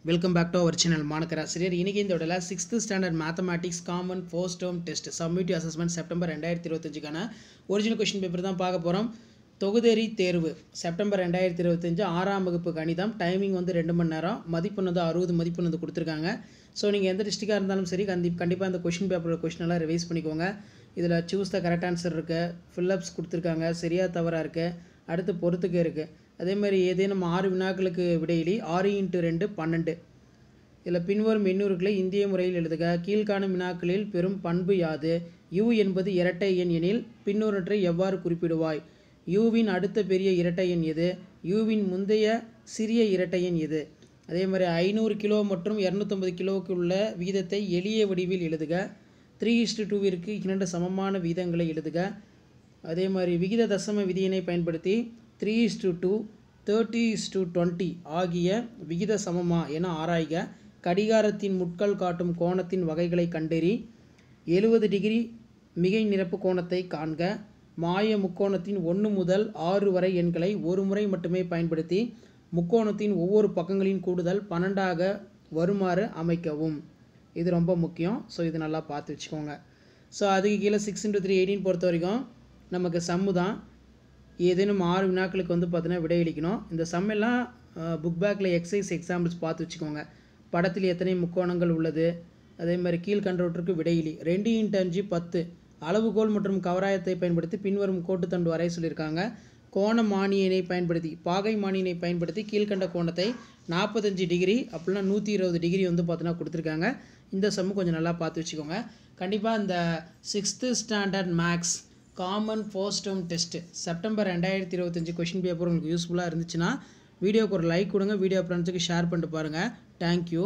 Welcome back to our channel மாணக்கராசிரியர். இன்றைக்கி இந்த விடல 6th standard mathematics common first term test summative assessment September 2025க்கான ஒரிஜினல் கொஷின் பேப்பர் தான் பார்க்க போகிறோம். தொகுதறி தேர்வு செப்டம்பர் 2025 6ஆம் வகுப்பு கணிதம். டைமிங் வந்து 2 மணி நேரம். மதிப்பெண் வந்து 60 மதிப்பெண் வந்து கொடுத்துருக்காங்க. ஸோ நீங்கள் எந்த டிஸ்ட்ரிக்டாக இருந்தாலும் சரி கண்டிப்பாக இந்த கொஷின் பேப்பரோட கொஷினெல்லாம் ரிவைஸ் பண்ணிக்கோங்க. இதில் சூஸ் த கரெக்ட் ஆன்சர் இருக்குது, ஃபில்லப்ஸ் கொடுத்துருக்காங்க, சரியாக தவறாக இருக்குது, அடுத்து பொறுத்துக்கே இருக்குது. அதே மாதிரி ஏதேனும் 6 வினாக்களுக்கு விடையிலி 6 × 2 12. இதில் பின்வரும் எண்ணூறுகளை இந்திய முறையில் எழுதுக. கீழ்காணும் வினாக்களில் பெரும் பண்பு யாது? யூ என்பது இரட்டை எண் எனில் பின்னொன்றை எவ்வாறு குறிப்பிடுவாய்? யூவின் அடுத்த பெரிய இரட்டை எண் எது? யூவின் முந்தைய சிறிய இரட்டை எண் எது? அதே மாதிரி 500 கிலோ மற்றும் 250 கிலோவுக்கு உள்ள வீதத்தை எளிய வடிவில் எழுதுக. 3:2விற்கு 2 சமமான வீதங்களை எழுதுக. அதே மாதிரி விகித தசம விதியினை பயன்படுத்தி 3:2, 30:20 ஆகிய விகித சமமா என ஆராய்க. கடிகாரத்தின் முட்கள் காட்டும் கோணத்தின் வகைகளை கண்டறி. 70 டிகிரி மிகை நிரப்பு கோணத்தை காண்க. மாய முக்கோணத்தின் 1 முதல் 6 வரை எண்களை ஒரு முறை மட்டுமே பயன்படுத்தி முக்கோணத்தின் ஒவ்வொரு பக்கங்களின் கூடுதல் 12ஆக வருமாறு அமைக்கவும். இது ரொம்ப முக்கியம். ஸோ இது நல்லா பார்த்து வச்சுக்கோங்க. ஸோ அதுக்கு கீழே 6 × 3 18 பொறுத்த வரைக்கும் நமக்கு சம்மு தான். ஏதேனும் 6 வினாக்களுக்கு வந்து பார்த்தீங்கன்னா விடையளிக்கணும். இந்த சம்மெல்லாம் புக் பேக்கில் எக்ஸசைஸ் எக்ஸாம்பிள்ஸ் பார்த்து வச்சுக்கோங்க. படத்தில் எத்தனை முக்கோணங்கள் உள்ளது, அதே மாதிரி கீழ்கண்டவற்றுக்கு விடையிலி. 2 × 5 10 அளவுகோல் மற்றும் கவராயத்தை பயன்படுத்தி பின்வரும் கோட்டுத்தண்டு வரை சொல்லியிருக்காங்க. கோண மானியினை பயன்படுத்தி பாகை மானியினை பயன்படுத்தி கீழ்கண்ட கோணத்தை 45 டிகிரி அப்படின்னா 120 டிகிரி வந்து பார்த்தீங்கன்னா கொடுத்துருக்காங்க. இந்த சம்மு கொஞ்சம் நல்லா பார்த்து வச்சுக்கோங்க. கண்டிப்பாக இந்த 6th standard maths common first term test September 2025 question paper உங்களுக்கு யூஸ்ஃபுல்லாக இருந்துச்சுன்னா வீடியோக்கு ஒரு லைக் கொடுங்க. வீடியோ ஃப்ரெண்ட்ஸுக்கு ஷேர் பண்ணிட்டு பாருங்கள். தேங்க்யூ.